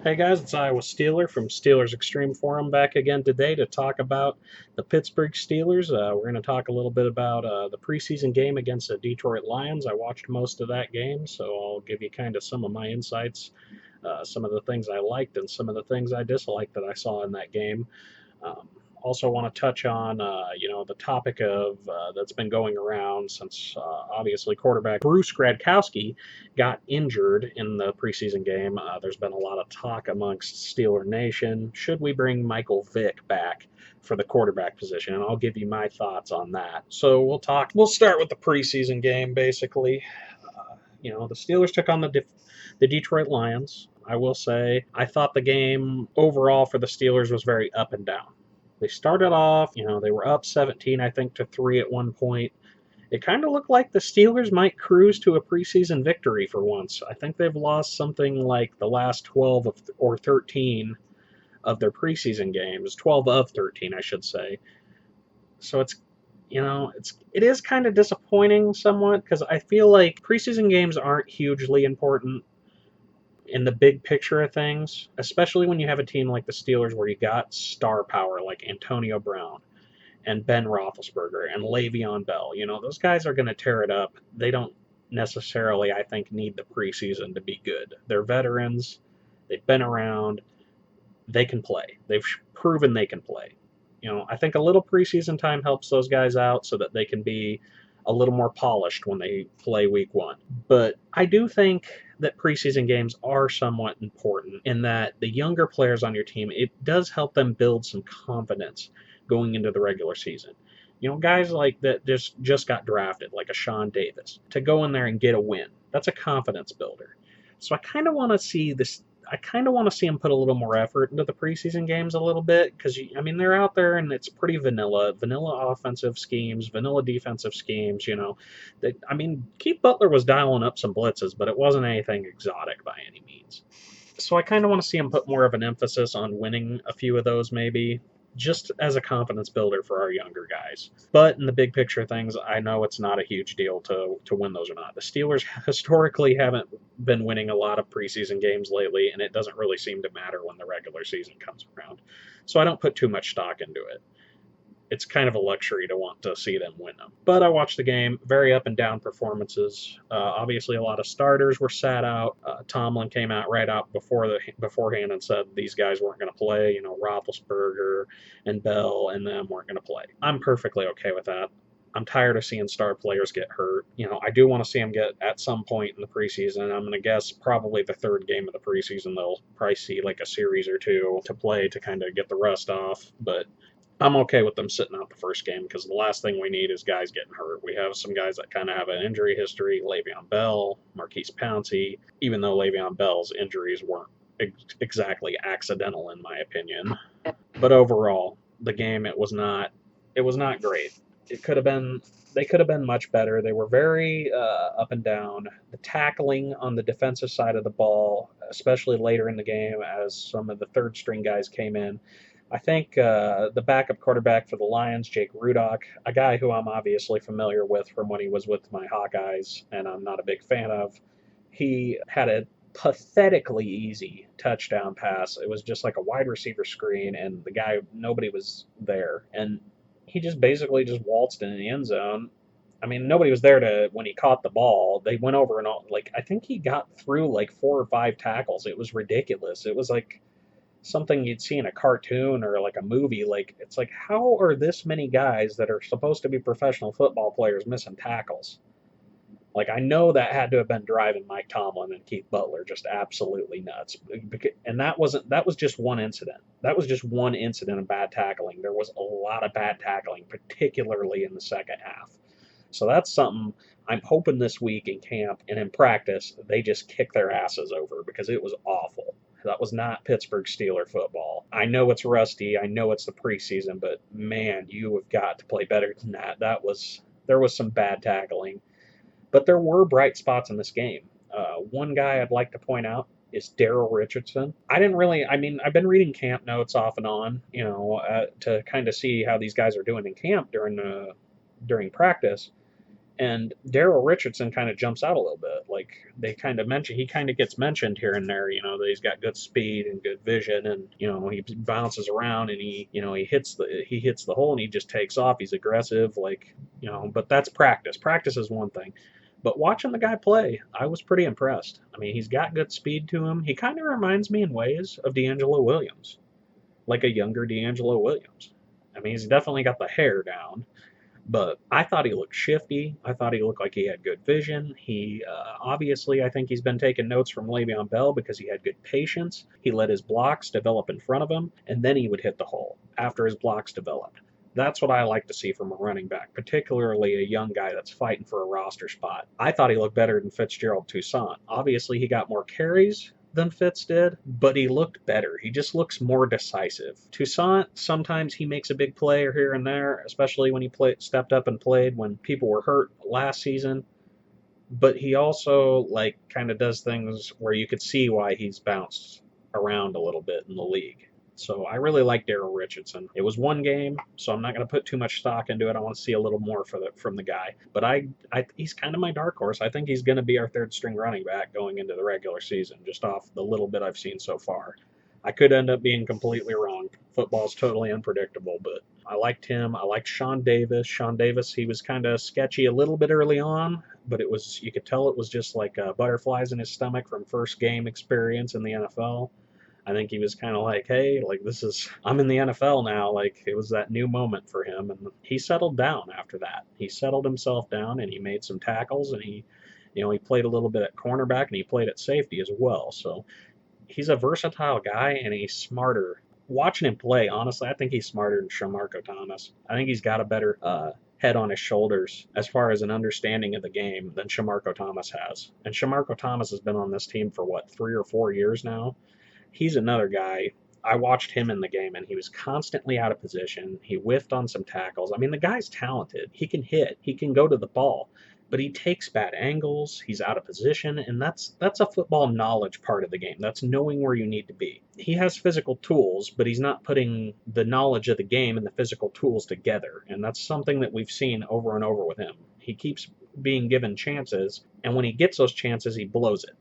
Hey guys, it's Iowa Steeler from Steelers Xtreme Forum back again today to talk about the Pittsburgh Steelers. We're going to talk a little bit about the preseason game against the Detroit Lions. I watched most of that game, so I'll give you kind of some of my insights, some of the things I liked and some of the things I disliked that I saw in that game. Um, Also want to touch on, the topic of that's been going around since obviously quarterback Bruce Gradkowski got injured in the preseason game. There's been a lot of talk amongst Steeler Nation. Should we bring Michael Vick back for the quarterback position? And I'll give you my thoughts on that. So We'll start with the preseason game, basically. The Steelers took on the Detroit Lions. I will say I thought the game overall for the Steelers was very up and down. They started off, they were up 17, I think, to 3 at one point. It kind of looked like the Steelers might cruise to a preseason victory for once. I think they've lost something like the last 12 or 13 of their preseason games, 12 of 13, I should say. So it is kind of disappointing somewhat because I feel like preseason games aren't hugely important in the big picture of things, especially when you have a team like the Steelers where you got star power like Antonio Brown and Ben Roethlisberger and Le'Veon Bell. Those guys are going to tear it up. They don't necessarily, I think, need the preseason to be good. They're veterans. They've been around. They can play. They've proven they can play. I think a little preseason time helps those guys out so that they can be a little more polished when they play week one. But I do think that preseason games are somewhat important in that the younger players on your team, it does help them build some confidence going into the regular season. Guys like that just got drafted, like a Sean Davis, to go in there and get a win. That's a confidence builder. So I kind of want to see this. I kind of want to see them put a little more effort into the preseason games a little bit because they're out there and it's pretty vanilla offensive schemes, vanilla defensive schemes. Keith Butler was dialing up some blitzes, but it wasn't anything exotic by any means. So I kind of want to see him put more of an emphasis on winning a few of those, maybe just as a confidence builder for our younger guys. But in the big picture of things, I know it's not a huge deal to win those or not. The Steelers historically haven't been winning a lot of preseason games lately, and it doesn't really seem to matter when the regular season comes around. So I don't put too much stock into it. It's kind of a luxury to want to see them win them. But I watched the game, very up and down performances. Obviously, a lot of starters were sat out. Tomlin came out right out beforehand and said these guys weren't going to play. Roethlisberger and Bell and them weren't going to play. I'm perfectly okay with that. I'm tired of seeing star players get hurt. I do want to see them get at some point in the preseason. I'm going to guess probably the third game of the preseason they'll probably see like a series or two to play to kind of get the rust off. But I'm okay with them sitting out the first game because the last thing we need is guys getting hurt. We have some guys that kind of have an injury history. Le'Veon Bell, Marquise Pouncey, even though Le'Veon Bell's injuries weren't exactly accidental in my opinion. But overall, the game it was not great. They could have been much better. They were very up and down. The tackling on the defensive side of the ball, especially later in the game as some of the third string guys came in. I think the backup quarterback for the Lions, Jake Rudock, a guy who I'm obviously familiar with from when he was with my Hawkeyes, and I'm not a big fan of, he had a pathetically easy touchdown pass. It was just like a wide receiver screen, and nobody was there. And he just basically just waltzed in the end zone. Nobody was there when he caught the ball. They went over and all, I think he got through like 4 or 5 tackles. It was ridiculous. It was like something you'd see in a cartoon or like a movie. It's like, how are this many guys that are supposed to be professional football players missing tackles? I know that had to have been driving Mike Tomlin and Keith Butler just absolutely nuts. And that was just one incident. That was just one incident of bad tackling. There was a lot of bad tackling, particularly in the second half. So that's something I'm hoping this week in camp and in practice they just kick their asses over because it was awful. That was not Pittsburgh Steeler football. I know it's rusty. I know it's the preseason, but man, you have got to play better than that. There was some bad tackling, but there were bright spots in this game. One guy I'd like to point out is Daryl Richardson. I've been reading camp notes off and on, to kind of see how these guys are doing in camp during practice. And Daryl Richardson kind of jumps out a little bit. Like they kind of mention, he kind of gets mentioned here and there. That he's got good speed and good vision, and he bounces around and he hits the hole and he just takes off. He's aggressive, But that's practice. Practice is one thing. But watching the guy play, I was pretty impressed. I mean, he's got good speed to him. He kind of reminds me in ways of D'Angelo Williams, like a younger D'Angelo Williams. I mean, he's definitely got the hair down, but I thought he looked shifty. I thought he looked like he had good vision. He obviously, I think he's been taking notes from Le'Veon Bell because he had good patience. He let his blocks develop in front of him, and then he would hit the hole after his blocks developed. That's what I like to see from a running back, particularly a young guy that's fighting for a roster spot. I thought he looked better than Fitzgerald Toussaint. Obviously, he got more carries than Fitz did, but he looked better. He just looks more decisive. Toussaint, sometimes he makes a big play or here and there, especially when he stepped up and played when people were hurt last season. But he also kind of does things where you could see why he's bounced around a little bit in the league. So I really like Daryl Richardson. It was one game, so I'm not going to put too much stock into it. I want to see a little more from the guy. But he's kind of my dark horse. I think he's going to be our third string running back going into the regular season, just off the little bit I've seen so far. I could end up being completely wrong. Football's totally unpredictable, but I liked him. I liked Sean Davis. Sean Davis, he was kind of sketchy a little bit early on, but you could tell it was just like butterflies in his stomach from first game experience in the NFL. I think he was kind of like, hey, I'm in the NFL now. Like, it was that new moment for him. And he settled down after that. He settled himself down and he made some tackles and he played a little bit at cornerback and he played at safety as well. So he's a versatile guy and he's smarter. Watching him play, honestly, I think he's smarter than Shamarko Thomas. I think he's got a better head on his shoulders as far as an understanding of the game than Shamarko Thomas has. And Shamarko Thomas has been on this team for 3 or 4 years now. He's another guy. I watched him in the game, and he was constantly out of position. He whiffed on some tackles. I mean, the guy's talented. He can hit. He can go to the ball, but he takes bad angles. He's out of position, and that's a football knowledge part of the game. That's knowing where you need to be. He has physical tools, but he's not putting the knowledge of the game and the physical tools together, and that's something that we've seen over and over with him. He keeps being given chances, and when he gets those chances, he blows it.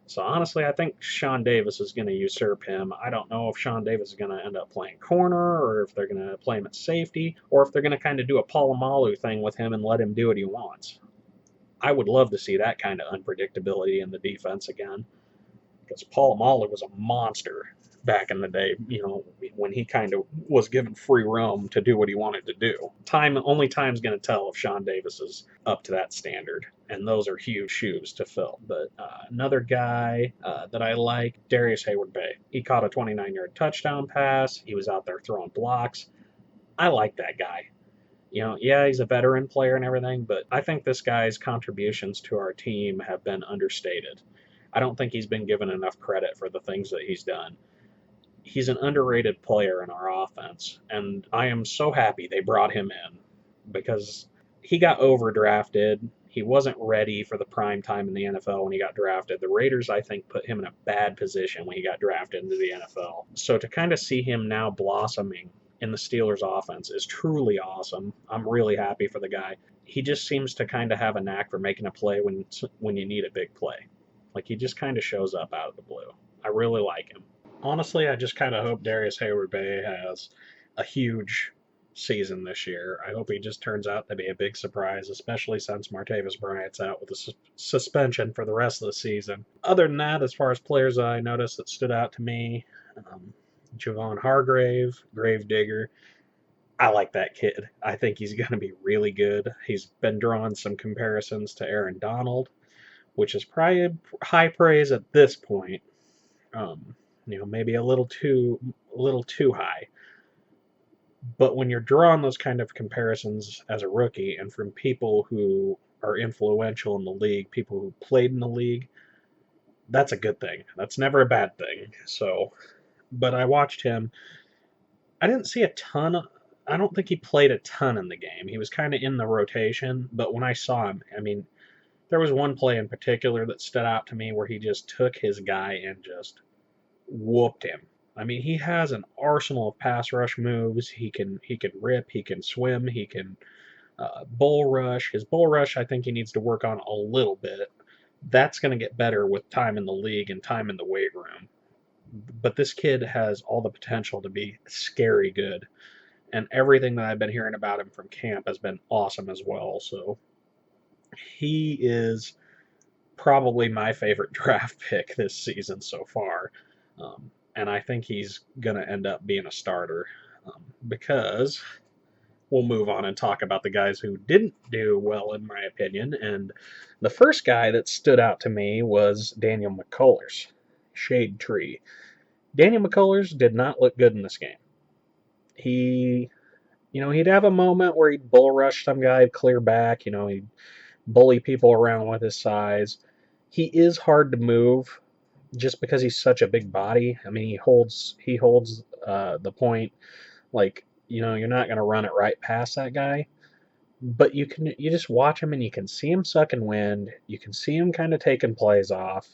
So honestly, I think Sean Davis is going to usurp him. I don't know if Sean Davis is going to end up playing corner or if they're going to play him at safety or if they're going to kind of do a Polamalu thing with him and let him do what he wants. I would love to see that kind of unpredictability in the defense again because Polamalu was a monster back in the day, when he kind of was given free roam to do what he wanted to do. Only time's going to tell if Sean Davis is up to that standard, and those are huge shoes to fill. But another guy that I like, Darius Hayward-Bay. He caught a 29-yard touchdown pass. He was out there throwing blocks. I like that guy. Yeah, he's a veteran player and everything, but I think this guy's contributions to our team have been understated. I don't think he's been given enough credit for the things that he's done. He's an underrated player in our offense, and I am so happy they brought him in because he got overdrafted. He wasn't ready for the prime time in the NFL when he got drafted. The Raiders, I think, put him in a bad position when he got drafted into the NFL. So to kind of see him now blossoming in the Steelers offense is truly awesome. I'm really happy for the guy. He just seems to kind of have a knack for making a play when you need a big play. Like he just kind of shows up out of the blue. I really like him. Honestly, I just kind of hope Darius Hayward-Bay has a huge season this year. I hope he just turns out to be a big surprise, especially since Martavis Bryant's out with a suspension for the rest of the season. Other than that, as far as players I noticed that stood out to me, Javon Hargrave, Gravedigger. I like that kid. I think he's going to be really good. He's been drawing some comparisons to Aaron Donald, which is probably high praise at this point. Maybe a little too high. But when you're drawing those kind of comparisons as a rookie and from people who are influential in the league, people who played in the league, that's a good thing. That's never a bad thing. So, but I watched him. I didn't see a ton. I don't think he played a ton in the game. He was kind of in the rotation, but when I saw him, I mean, there was one play in particular that stood out to me where he just took his guy and just whooped him. I mean, he has an arsenal of pass rush moves. He can rip, he can swim, he can Bull rush. His bull rush, I think he needs to work on a little bit. That's going to get better with time in the league and time in the weight room. But this kid has all the potential to be scary good. And everything that I've been hearing about him from camp has been awesome as well. So he is probably my favorite draft pick this season so far. And I think he's going to end up being a starter because we'll move on and talk about the guys who didn't do well, in my opinion. And the first guy that stood out to me was Daniel McCullers, Shade Tree. Daniel McCullers did not look good in this game. He'd have a moment where he'd bull rush some guy, clear back, he'd bully people around with his size. He is hard to move just because he's such a big body. I mean, he holds the point like, you're not going to run it right past that guy. But you just watch him and you can see him sucking wind. You can see him kind of taking plays off.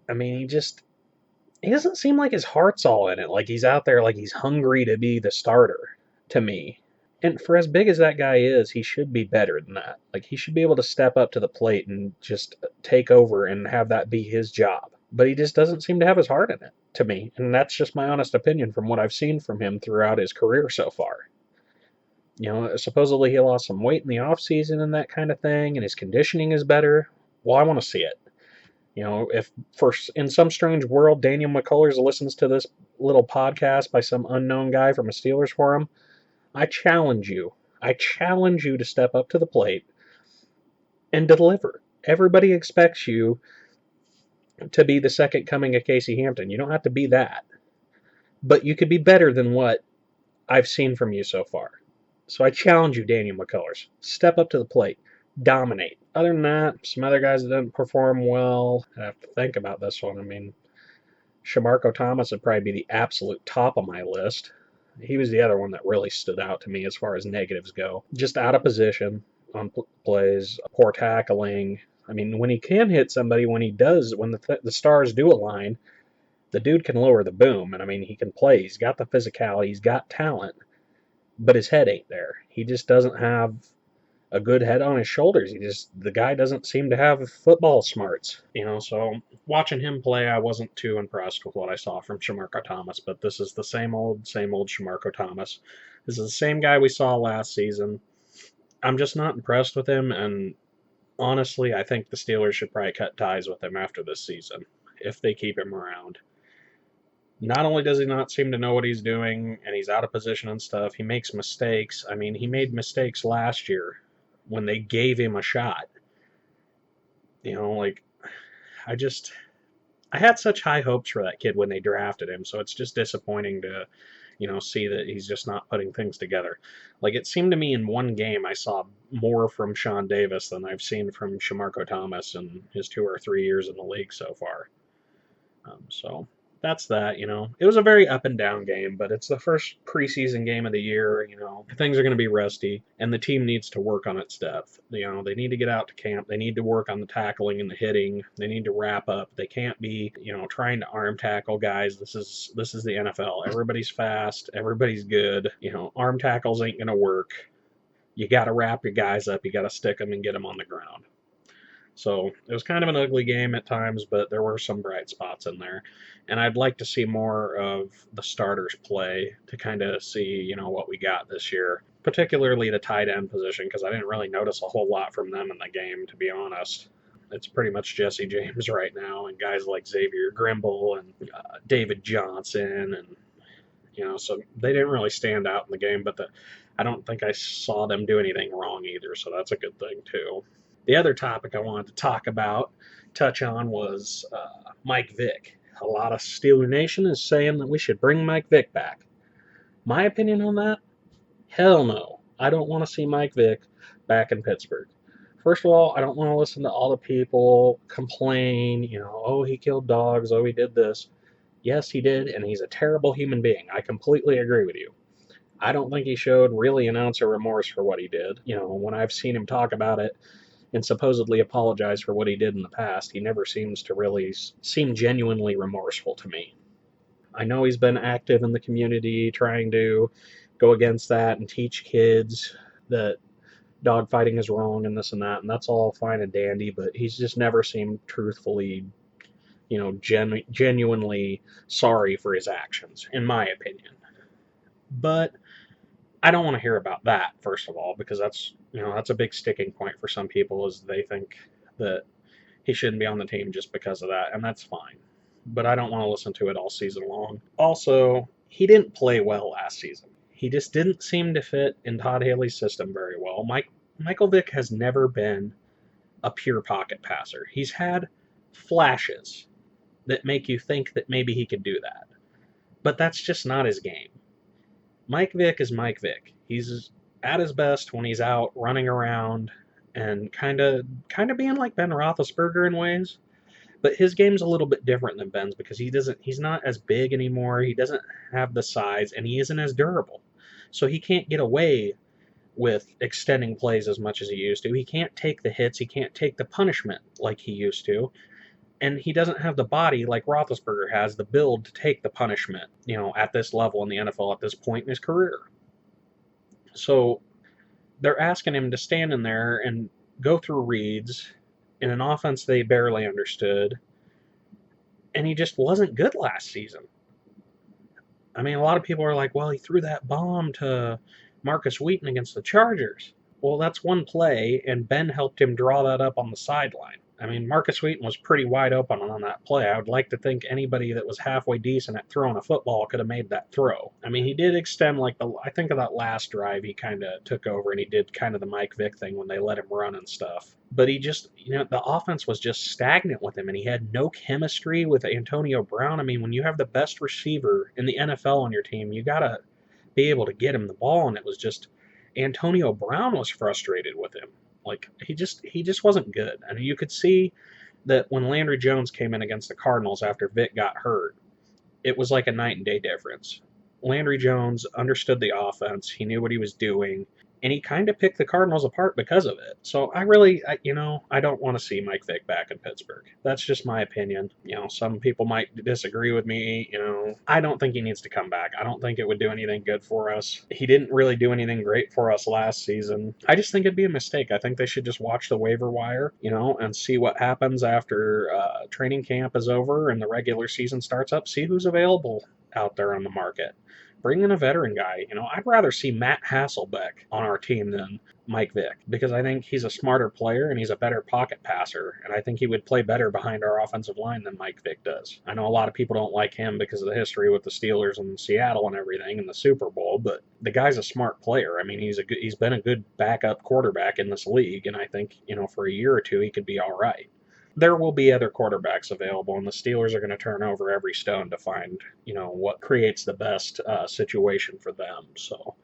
I mean, he doesn't seem like his heart's all in it. Like he's out there like he's hungry to be the starter to me. And for as big as that guy is, he should be better than that. Like he should be able to step up to the plate and just take over and have that be his job. But he just doesn't seem to have his heart in it to me. And that's just my honest opinion from what I've seen from him throughout his career so far. Supposedly he lost some weight in the offseason and that kind of thing, and his conditioning is better. Well, I want to see it. If in some strange world Daniel McCullers listens to this little podcast by some unknown guy from a Steelers forum, I challenge you. I challenge you to step up to the plate and deliver. Everybody expects you to be the second coming of Casey Hampton. You don't have to be that. But you could be better than what I've seen from you so far. So I challenge you, Daniel McCullers. Step up to the plate. Dominate. Other than that, some other guys that didn't perform well, I have to think about this one. I mean, Shamarko Thomas would probably be the absolute top of my list. He was the other one that really stood out to me as far as negatives go. Just out of position on plays, poor tackling. I mean, when he can hit somebody, when the stars do align, the dude can lower the boom. And I mean, he can play. He's got the physicality. He's got talent. But his head ain't there. He just doesn't have a good head on his shoulders. The guy doesn't seem to have football smarts. So watching him play, I wasn't too impressed with what I saw from Shamarko Thomas, but this is the same old Shamarko Thomas. This is the same guy we saw last season. I'm just not impressed with him, and honestly, I think the Steelers should probably cut ties with him after this season, if they keep him around. Not only does he not seem to know what he's doing, and he's out of position and stuff, he makes mistakes. I mean, he made mistakes last year when they gave him a shot. I had such high hopes for that kid when they drafted him, so it's just disappointing to, see that he's just not putting things together. Like, it seemed to me in one game I saw more from Sean Davis than I've seen from Shamarko Thomas in his 2 or 3 years in the league so far. So that's that. It was a very up and down game, but it's the first preseason game of the year. Things are going to be rusty, and the team needs to work on its depth. They need to get out to camp. They need to work on the tackling and the hitting. They need to wrap up. They can't be, trying to arm tackle guys. This is the NFL. Everybody's fast. Everybody's good. Arm tackles ain't going to work. You got to wrap your guys up. You got to stick them and get them on the ground. So it was kind of an ugly game at times, but there were some bright spots in there. And I'd like to see more of the starters play to kind of see, what we got this year, particularly the tight end position, because I didn't really notice a whole lot from them in the game, to be honest. It's pretty much Jesse James right now, and guys like Xavier Grimble and David Johnson, and so they didn't really stand out in the game, but I don't think I saw them do anything wrong either, so that's a good thing too. The other topic I wanted to touch on, was Mike Vick. A lot of Steeler Nation is saying that we should bring Mike Vick back. My opinion on that? Hell no. I don't want to see Mike Vick back in Pittsburgh. First of all, I don't want to listen to all the people complain, oh, he killed dogs, oh, he did this. Yes, he did, and he's a terrible human being. I completely agree with you. I don't think he showed really an ounce of remorse for what he did. When I've seen him talk about it, and supposedly apologize for what he did in the past, he never seems to really seem genuinely remorseful to me. I know he's been active in the community trying to go against that and teach kids, that dogfighting is wrong and this and that, and that's all fine and dandy, but he's just never seemed truthfully, genuinely sorry for his actions, in my opinion. But I don't want to hear about that, first of all, because that's a big sticking point for some people, is they think that he shouldn't be on the team just because of that, and that's fine. But I don't want to listen to it all season long. Also, he didn't play well last season. He just didn't seem to fit in Todd Haley's system very well. Michael Vick has never been a pure pocket passer. He's had flashes that make you think that maybe he could do that. But that's just not his game. Mike Vick is Mike Vick. He's at his best when he's out running around and kind of being like Ben Roethlisberger in ways. But his game's a little bit different than Ben's because he's not as big anymore. He doesn't have the size, and he isn't as durable. So he can't get away with extending plays as much as he used to. He can't take the hits. He can't take the punishment like he used to. And he doesn't have the body like Roethlisberger has, the build to take the punishment, at this level in the NFL at this point in his career. So they're asking him to stand in there and go through reads in an offense they barely understood, and he just wasn't good last season. I mean, a lot of people are like, well, he threw that bomb to Marcus Wheaton against the Chargers. Well, that's one play, and Ben helped him draw that up on the sideline. I mean, Marcus Wheaton was pretty wide open on that play. I would like to think anybody that was halfway decent at throwing a football could have made that throw. I mean, he did extend, I think of that last drive, he kind of took over and he did kind of the Mike Vick thing when they let him run and stuff. But he just, the offense was just stagnant with him, and he had no chemistry with Antonio Brown. I mean, when you have the best receiver in the NFL on your team, you got to be able to get him the ball, and it was just Antonio Brown was frustrated with him. Like, he just wasn't good. And you could see that when Landry Jones came in against the Cardinals after Vick got hurt, it was like a night and day difference. Landry Jones understood the offense. He knew what he was doing. And he kind of picked the Cardinals apart because of it. So I don't want to see Mike Vick back in Pittsburgh. That's just my opinion. Some people might disagree with me. I don't think he needs to come back. I don't think it would do anything good for us. He didn't really do anything great for us last season. I just think it'd be a mistake. I think they should just watch the waiver wire, and see what happens after training camp is over and the regular season starts up. See who's available out there on the market. Bring in a veteran guy. I'd rather see Matt Hasselbeck on our team than Mike Vick, because I think he's a smarter player and he's a better pocket passer, and I think he would play better behind our offensive line than Mike Vick does. I know a lot of people don't like him because of the history with the Steelers and Seattle and everything and the Super Bowl, but the guy's a smart player. I mean, he's been a good backup quarterback in this league, and I think, for a year or two he could be all right. There will be other quarterbacks available, and the Steelers are going to turn over every stone to find, what creates the best situation for them. So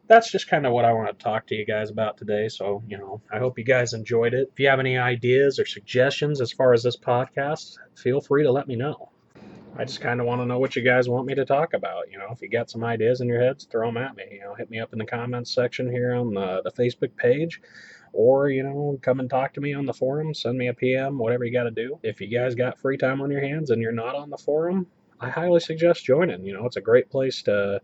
that's just kind of what I want to talk to you guys about today. So, I hope you guys enjoyed it. If you have any ideas or suggestions as far as this podcast, feel free to let me know. I just kind of want to know what you guys want me to talk about. If you got some ideas in your heads, throw them at me. Hit me up in the comments section here on the Facebook page. Or, come and talk to me on the forum, send me a PM, whatever you got to do. If you guys got free time on your hands and you're not on the forum, I highly suggest joining. It's a great place to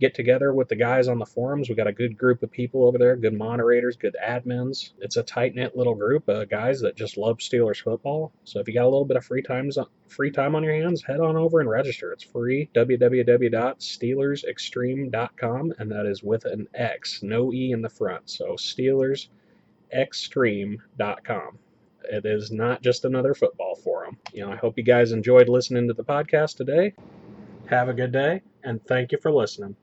get together with the guys on the forums. We got a good group of people over there, good moderators, good admins. It's a tight-knit little group of guys that just love Steelers football. So if you got a little bit of free time on your hands, head on over and register. It's free, www.steelersxtreme.com, and that is with an X, no E in the front. So steelersxtreme.com. It is not just another football forum. I hope you guys enjoyed listening to the podcast today. Have a good day, and thank you for listening.